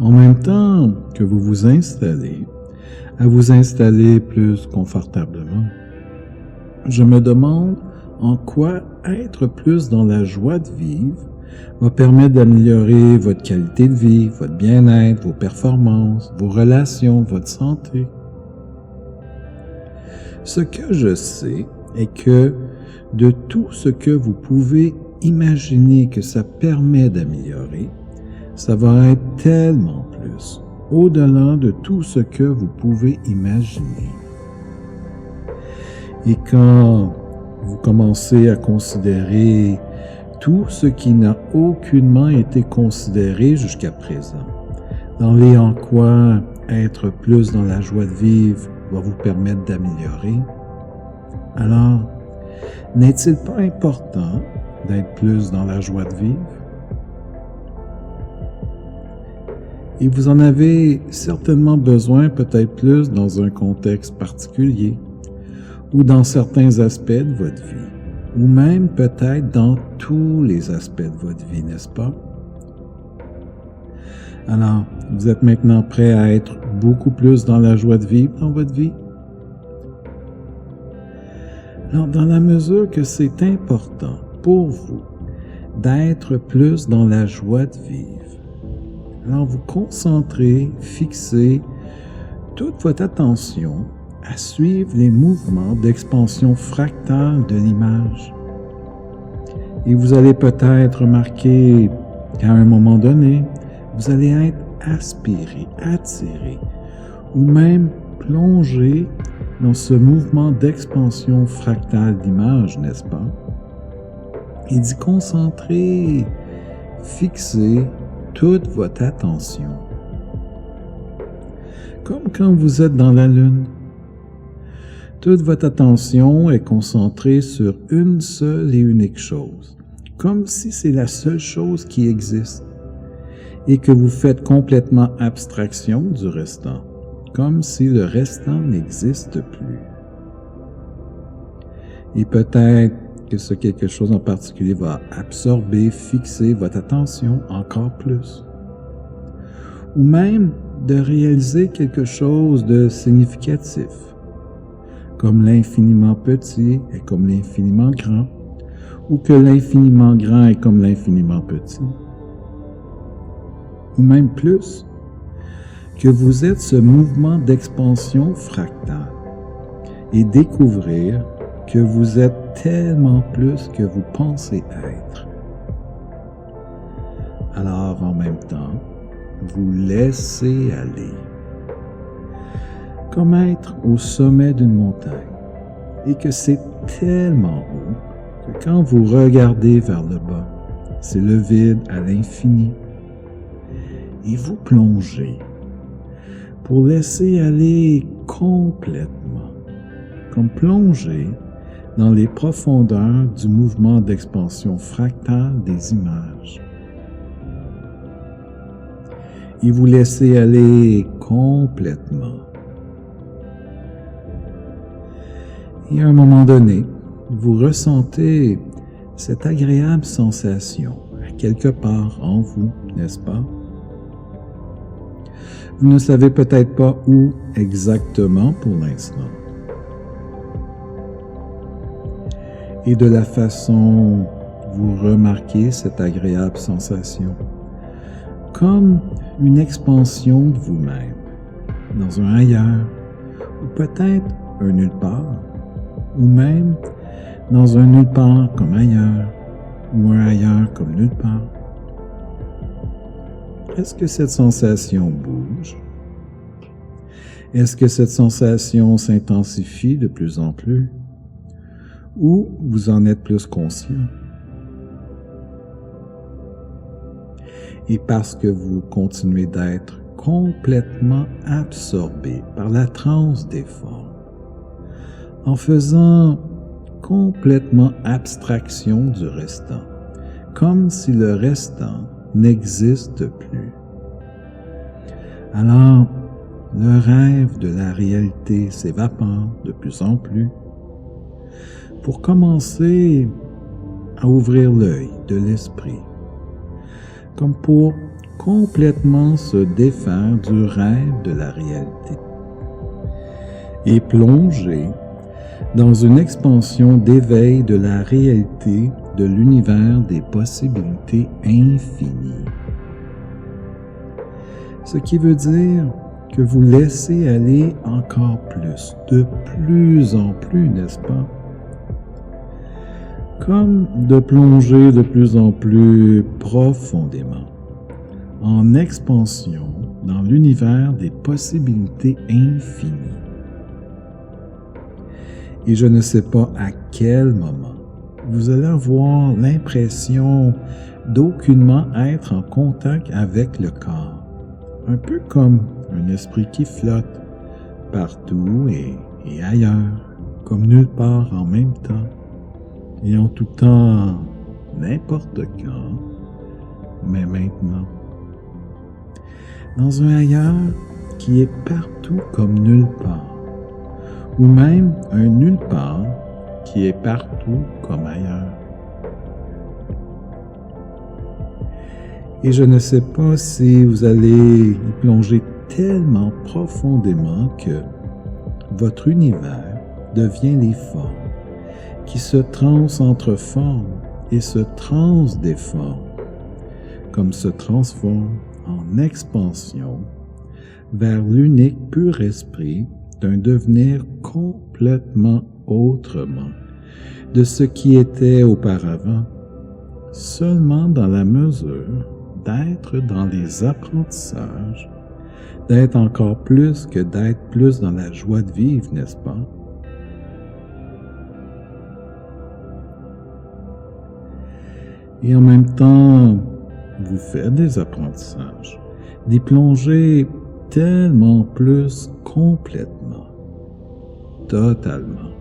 En même temps que vous vous installez, à vous installer plus confortablement, je me demande en quoi être plus dans la joie de vivre va permettre d'améliorer votre qualité de vie, votre bien-être, vos performances, vos relations, votre santé. Ce que je sais est que de tout ce que vous pouvez imaginer que ça permet d'améliorer, ça va être tellement plus, au-delà de tout ce que vous pouvez imaginer. Et quand vous commencez à considérer tout ce qui n'a aucunement été considéré jusqu'à présent, dans les en quoi être plus dans la joie de vivre va vous permettre d'améliorer, alors n'est-il pas important d'être plus dans la joie de vivre? Et vous en avez certainement besoin peut-être plus dans un contexte particulier, ou dans certains aspects de votre vie, ou même peut-être dans tous les aspects de votre vie, n'est-ce pas? Alors, vous êtes maintenant prêt à être beaucoup plus dans la joie de vivre dans votre vie? Alors, dans la mesure que c'est important pour vous d'être plus dans la joie de vivre, alors vous concentrez, fixez toute votre attention à suivre les mouvements d'expansion fractale de l'image. Et vous allez peut-être remarquer qu'à un moment donné, vous allez être aspiré, attiré, ou même plongé dans ce mouvement d'expansion fractale d'image, n'est-ce pas? Et d'y concentrer, fixer toute votre attention. Comme quand vous êtes dans la Lune. Toute votre attention est concentrée sur une seule et unique chose, comme si c'est la seule chose qui existe, et que vous faites complètement abstraction du restant, comme si le restant n'existe plus. Et peut-être que ce quelque chose en particulier va absorber, fixer votre attention encore plus. Ou même de réaliser quelque chose de significatif, comme l'infiniment petit est comme l'infiniment grand, ou que l'infiniment grand est comme l'infiniment petit. Ou même plus, que vous êtes ce mouvement d'expansion fractale et découvrir que vous êtes tellement plus que vous pensez être. Alors, en même temps, vous laissez aller. Comme être au sommet d'une montagne, et que c'est tellement haut que quand vous regardez vers le bas, c'est le vide à l'infini. Et vous plongez pour laisser aller complètement, comme plonger dans les profondeurs du mouvement d'expansion fractale des images. Et vous laissez aller complètement. Et à un moment donné, vous ressentez cette agréable sensation à quelque part en vous, n'est-ce pas? Vous ne savez peut-être pas où exactement pour l'instant. Et de la façon vous remarquez cette agréable sensation, comme une expansion de vous-même, dans un ailleurs, ou peut-être un nulle part, ou même dans un nulle part comme ailleurs, ou un ailleurs comme nulle part. Est-ce que cette sensation bouge? Est-ce que cette sensation s'intensifie de plus en plus? Ou vous en êtes plus conscient? Et parce que vous continuez d'être complètement absorbé par la transe des formes, en faisant complètement abstraction du restant, comme si le restant n'existe plus. Alors, le rêve de la réalité s'évapore de plus en plus pour commencer à ouvrir l'œil de l'esprit, comme pour complètement se défaire du rêve de la réalité et plonger dans une expansion d'éveil de la réalité de l'univers des possibilités infinies. Ce qui veut dire que vous laissez aller encore plus, de plus en plus, n'est-ce pas? Comme de plonger de plus en plus profondément en expansion dans l'univers des possibilités infinies. Et je ne sais pas à quel moment vous allez avoir l'impression d'aucunement être en contact avec le corps, un peu comme un esprit qui flotte partout et ailleurs, comme nulle part en même temps, et en tout temps, n'importe quand, mais maintenant. Dans un ailleurs qui est partout comme nulle part, ou même un nulle part qui est partout comme ailleurs. Et je ne sais pas si vous allez y plonger tellement profondément que votre univers devient les formes qui se transentreforment et se transdéforment, comme se transforment en expansion vers l'unique pur esprit d'un devenir complètement autrement de ce qui était auparavant, seulement dans la mesure d'être dans les apprentissages, d'être encore plus que d'être plus dans la joie de vivre, n'est-ce pas? Et en même temps, vous faites des apprentissages, des plongées tellement plus complètement, totalement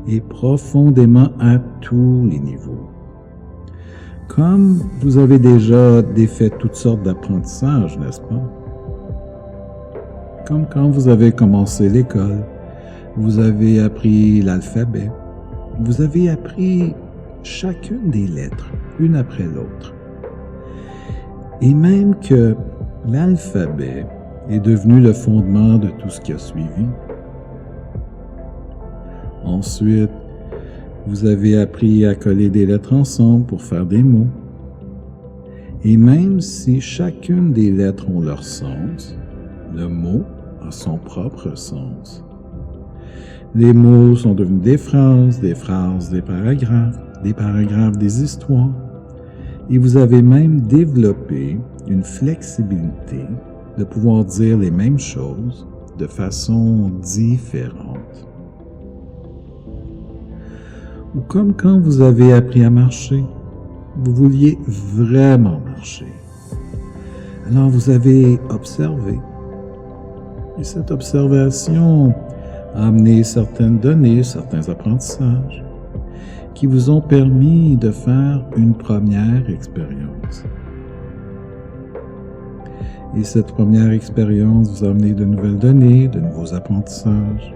et profondément à tous les niveaux. Comme vous avez déjà défait toutes sortes d'apprentissages, n'est-ce pas? Comme quand vous avez commencé l'école, vous avez appris l'alphabet, vous avez appris chacune des lettres, une après l'autre. Et même que l'alphabet est devenu le fondement de tout ce qui a suivi. Ensuite, vous avez appris à coller des lettres ensemble pour faire des mots. Et même si chacune des lettres ont leur sens, le mot a son propre sens. Les mots sont devenus des phrases des paragraphes des histoires. Et vous avez même développé une flexibilité de pouvoir dire les mêmes choses de façon différente. Ou comme quand vous avez appris à marcher, vous vouliez vraiment marcher. Alors vous avez observé. Et cette observation a amené certaines données, certains apprentissages qui vous ont permis de faire une première expérience. Et cette première expérience vous a amené de nouvelles données, de nouveaux apprentissages,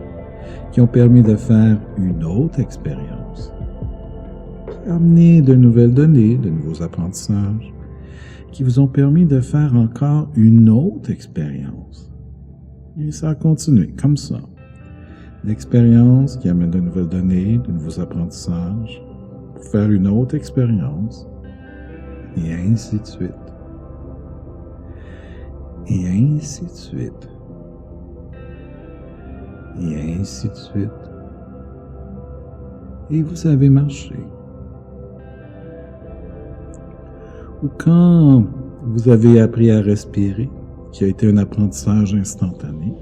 qui ont permis de faire une autre expérience, qui a amené de nouvelles données, de nouveaux apprentissages, qui vous ont permis de faire encore une autre expérience. Et ça a continué comme ça. L'expérience qui amène de nouvelles données, de nouveaux apprentissages, pour faire une autre expérience, et ainsi de suite. Et ainsi de suite. Et ainsi de suite. Et vous avez marché. Ou quand vous avez appris à respirer, qui a été un apprentissage instantané,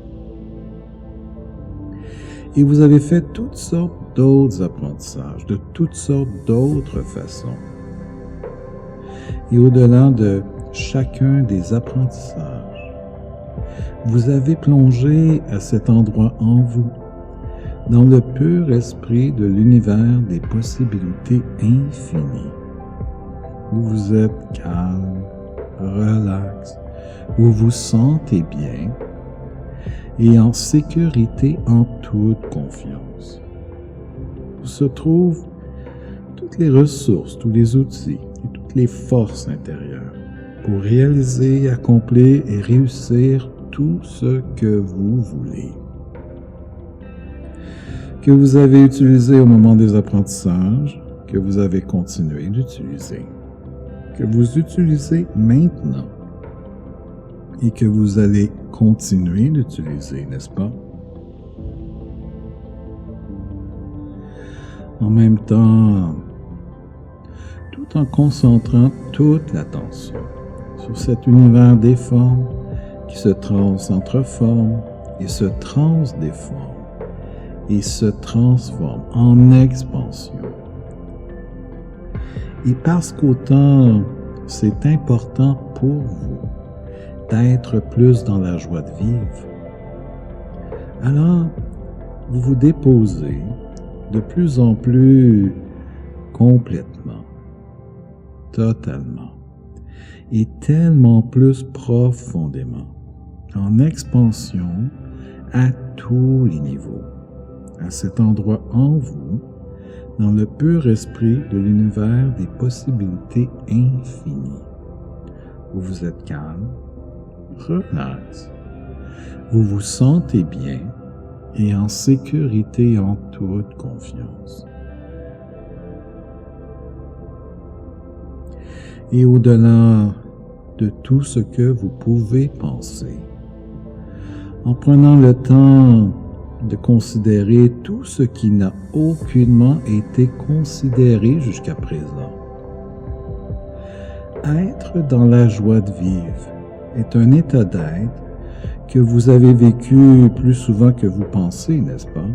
et vous avez fait toutes sortes d'autres apprentissages, de toutes sortes d'autres façons. Et au-delà de chacun des apprentissages, vous avez plongé à cet endroit en vous, dans le pur esprit de l'univers des possibilités infinies, où vous êtes calme, relax, où vous vous sentez bien, et en sécurité en toute confiance, où se trouvent toutes les ressources, tous les outils et toutes les forces intérieures pour réaliser, accomplir et réussir tout ce que vous voulez. Que vous avez utilisé au moment des apprentissages, que vous avez continué d'utiliser, que vous utilisez maintenant et que vous allez continuer d'utiliser, n'est-ce pas? En même temps, tout en concentrant toute l'attention sur cet univers des formes qui se transforme et se transdéforme et se transforme en expansion. Et parce qu'autant c'est important pour vous d'être plus dans la joie de vivre, alors vous vous déposez de plus en plus complètement, totalement, et tellement plus profondément, en expansion à tous les niveaux, à cet endroit en vous, dans le pur esprit de l'univers des possibilités infinies, où vous êtes calme, relax, vous vous sentez bien et en sécurité en toute confiance. Et au-delà de tout ce que vous pouvez penser, en prenant le temps de considérer tout ce qui n'a aucunement été considéré jusqu'à présent. Être dans la joie de vivre est un état d'être que vous avez vécu plus souvent que vous pensez, n'est-ce pas?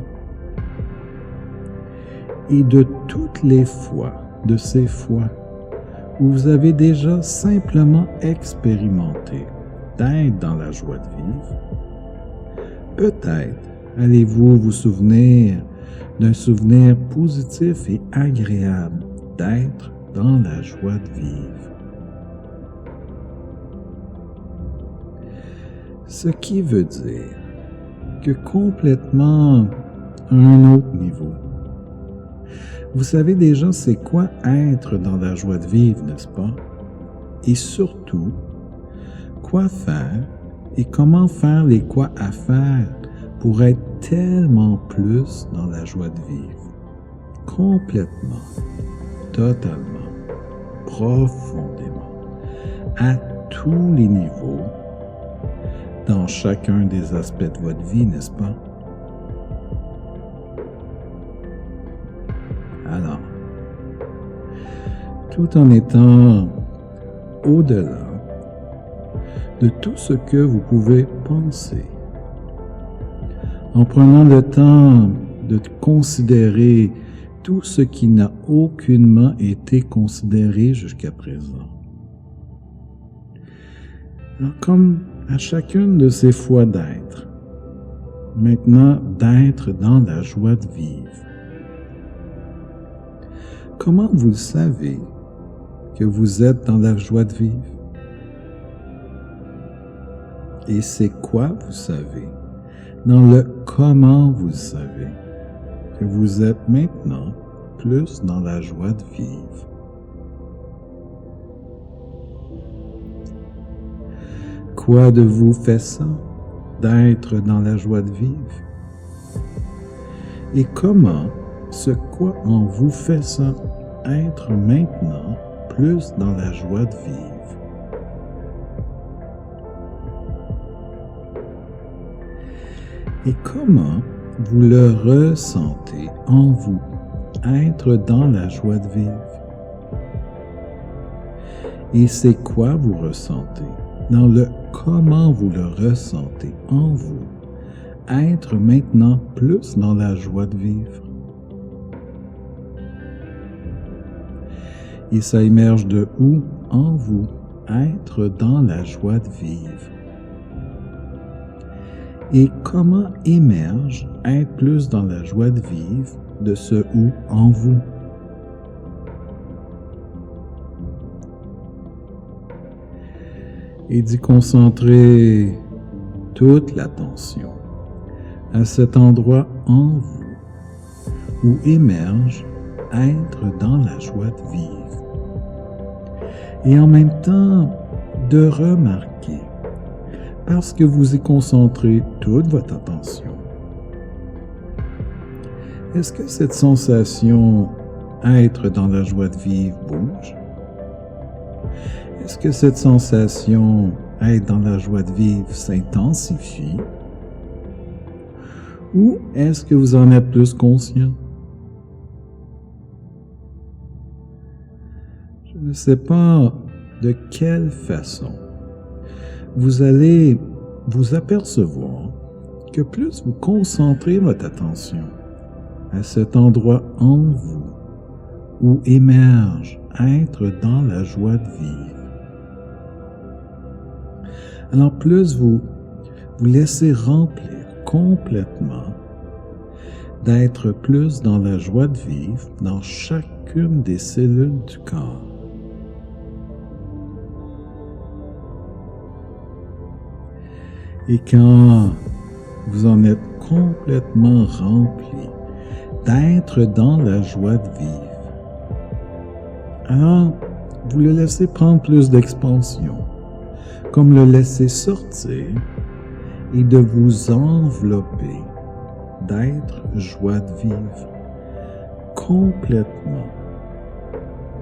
Et de toutes les fois, de ces fois, où vous avez déjà simplement expérimenté d'être dans la joie de vivre, peut-être allez-vous vous souvenir d'un souvenir positif et agréable d'être dans la joie de vivre. Ce qui veut dire que complètement à un autre niveau, vous savez déjà c'est quoi être dans la joie de vivre, n'est-ce pas? Et surtout, quoi faire et comment faire les quoi à faire pour être tellement plus dans la joie de vivre. Complètement, totalement, profondément, à tous les niveaux, dans chacun des aspects de votre vie, n'est-ce pas? Alors, tout en étant au-delà de tout ce que vous pouvez penser, en prenant le temps de considérer tout ce qui n'a aucunement été considéré jusqu'à présent. Alors, comme à chacune de ces fois d'être, maintenant d'être dans la joie de vivre. Comment vous savez que vous êtes dans la joie de vivre? Et c'est quoi vous savez? Dans le comment vous savez que vous êtes maintenant plus dans la joie de vivre. Quoi de vous fait ça, d'être dans la joie de vivre? Et comment ce quoi en vous fait ça, être maintenant plus dans la joie de vivre? Et comment vous le ressentez en vous, être dans la joie de vivre? Et c'est quoi vous ressentez dans le comment vous le ressentez en vous, être maintenant plus dans la joie de vivre? Et ça émerge de où en vous, être dans la joie de vivre? Et comment émerge être plus dans la joie de vivre de ce où en vous? Et d'y concentrer toute l'attention à cet endroit en vous où émerge être dans la joie de vivre. Et en même temps, de remarquer, parce que vous y concentrez toute votre attention. Est-ce que cette sensation être dans la joie de vivre bouge? Est-ce que cette sensation être dans la joie de vivre s'intensifie? Ou est-ce que vous en êtes plus conscient? Je ne sais pas de quelle façon vous allez vous apercevoir que plus vous concentrez votre attention à cet endroit en vous où émerge être dans la joie de vivre, alors plus vous laissez remplir complètement d'être plus dans la joie de vivre dans chacune des cellules du corps. Et quand vous en êtes complètement rempli d'être dans la joie de vivre, alors vous le laissez prendre plus d'expansion, comme le laisser sortir et de vous envelopper d'être joie de vivre complètement,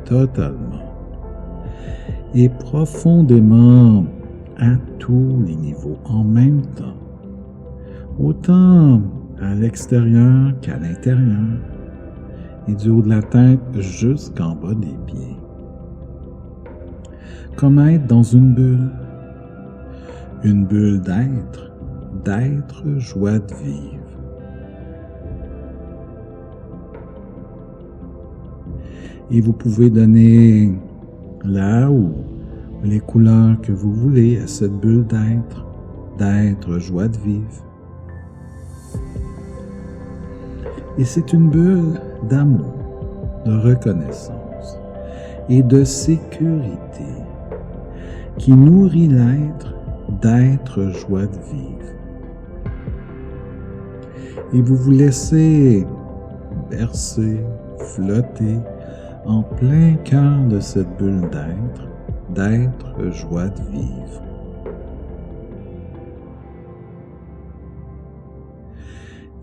totalement et profondément à tous les niveaux en même temps, autant à l'extérieur qu'à l'intérieur, et du haut de la tête jusqu'en bas des pieds. Comme être dans une bulle d'être joie de vivre. Et vous pouvez donner là où les couleurs que vous voulez à cette bulle d'être joie de vivre. Et c'est une bulle d'amour, de reconnaissance et de sécurité qui nourrit l'être d'être joie de vivre. Et vous vous laissez bercer, flotter en plein cœur de cette bulle d'être joie de vivre.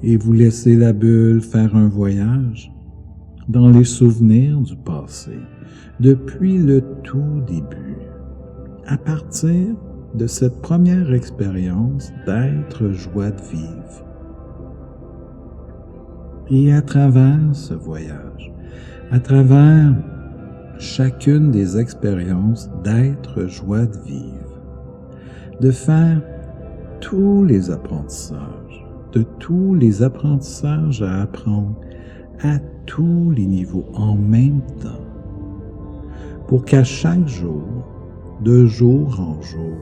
Et vous laissez la bulle faire un voyage dans les souvenirs du passé, depuis le tout début, à partir de cette première expérience d'être joie de vivre. Et à travers ce voyage, à travers chacune des expériences d'être joie de vivre, de faire tous les apprentissages, de tous les apprentissages à apprendre à tous les niveaux en même temps, pour qu'à chaque jour, de jour en jour,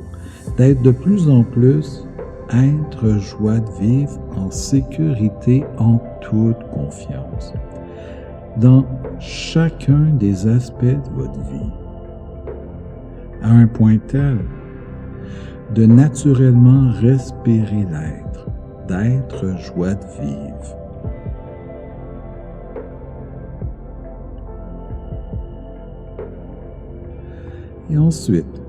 d'être de plus en plus être joie de vivre en sécurité, en toute confiance, dans chacun des aspects de votre vie, à un point tel de naturellement respirer l'être, d'être joie de vivre. Et ensuite,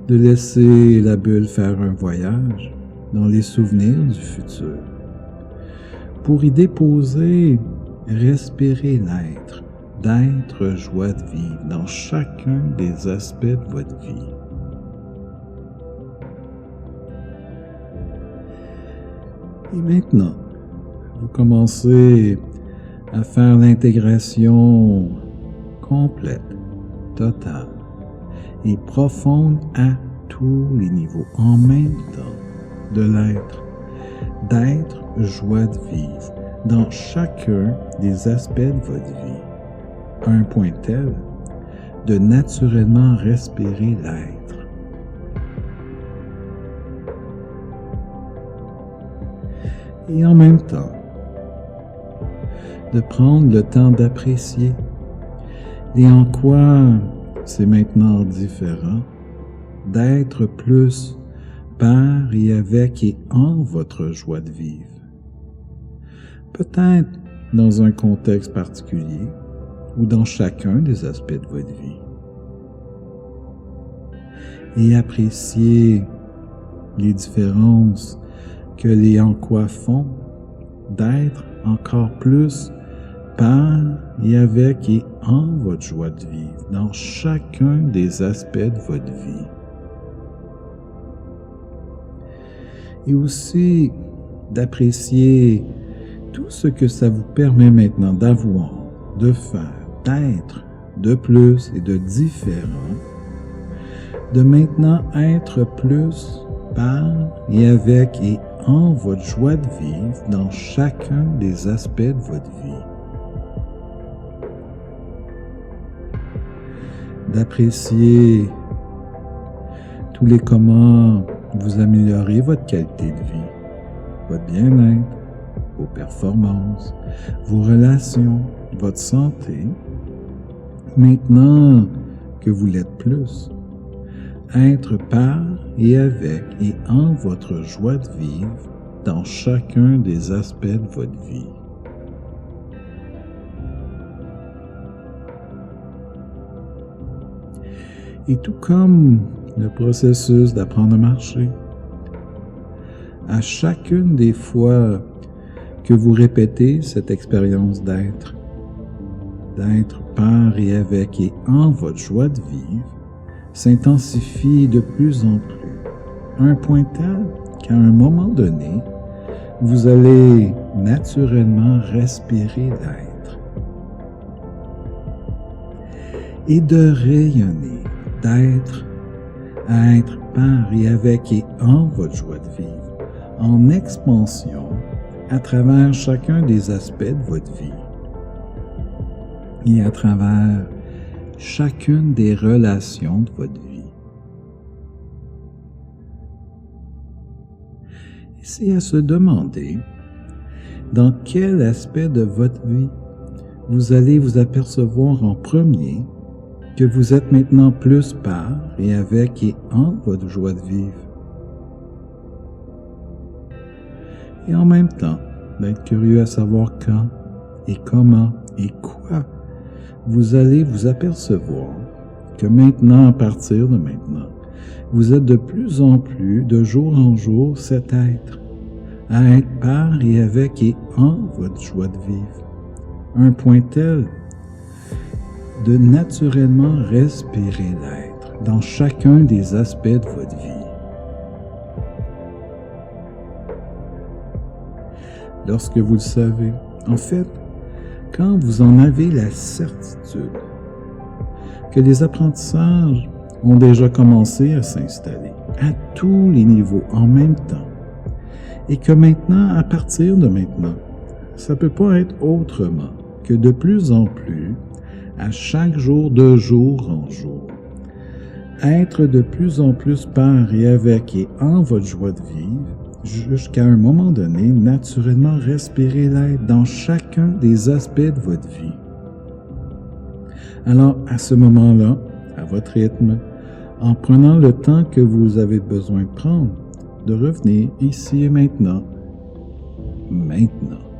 de laisser la bulle faire un voyage dans les souvenirs du futur, pour y déposer, respirer l'être, d'être joie de vivre dans chacun des aspects de votre vie. Et maintenant, vous commencez à faire l'intégration complète, totale et profonde à tous les niveaux en même temps de l'être, d'être joie de vivre dans chacun des aspects de votre vie, à un point tel de naturellement respirer l'être. Et en même temps, de prendre le temps d'apprécier et en quoi c'est maintenant différent d'être plus par et avec et en votre joie de vivre. Peut-être dans un contexte particulier ou dans chacun des aspects de votre vie. et appréciez les différences que les en quoi font d'être encore plus par et avec et en votre joie de vivre dans chacun des aspects de votre vie. Et aussi d'apprécier tout ce que ça vous permet maintenant d'avoir, de faire, d'être de plus et de différent, de maintenant être plus par et avec et en votre joie de vivre dans chacun des aspects de votre vie. D'apprécier tous les comment vous améliorez votre qualité de vie, votre bien-être, vos performances, vos relations, votre santé, maintenant que vous l'êtes plus. Être par et avec et en votre joie de vivre dans chacun des aspects de votre vie. Et tout comme le processus d'apprendre à marcher, à chacune des fois que vous répétez cette expérience d'être par et avec et en votre joie de vivre, s'intensifie de plus en plus, à un point tel qu'à un moment donné, vous allez naturellement respirer l'être et de rayonner, d'être à être par et avec et en votre joie de vivre, en expansion à travers chacun des aspects de votre vie et à travers chacune des relations de votre vie. Et c'est à se demander dans quel aspect de votre vie vous allez vous apercevoir en premier que vous êtes maintenant plus par et avec et en votre joie de vivre. Et en même temps, d'être curieux à savoir quand et comment et quoi vous allez vous apercevoir que maintenant, à partir de maintenant, vous êtes de plus en plus, de jour en jour, cet être, à être par et avec et en votre joie de vivre. Un point tel de naturellement respirer l'être dans chacun des aspects de votre vie. Lorsque vous le savez, en fait, quand vous en avez la certitude que les apprentissages ont déjà commencé à s'installer à tous les niveaux en même temps et que maintenant, à partir de maintenant, ça ne peut pas être autrement que de plus en plus, à chaque jour, de jour en jour, être de plus en plus par et avec et en votre joie de vivre, jusqu'à un moment donné, naturellement respirer l'être dans chacun des aspects de votre vie. Alors, à ce moment-là, à votre rythme, en prenant le temps que vous avez besoin de prendre, de revenir ici et maintenant. Maintenant.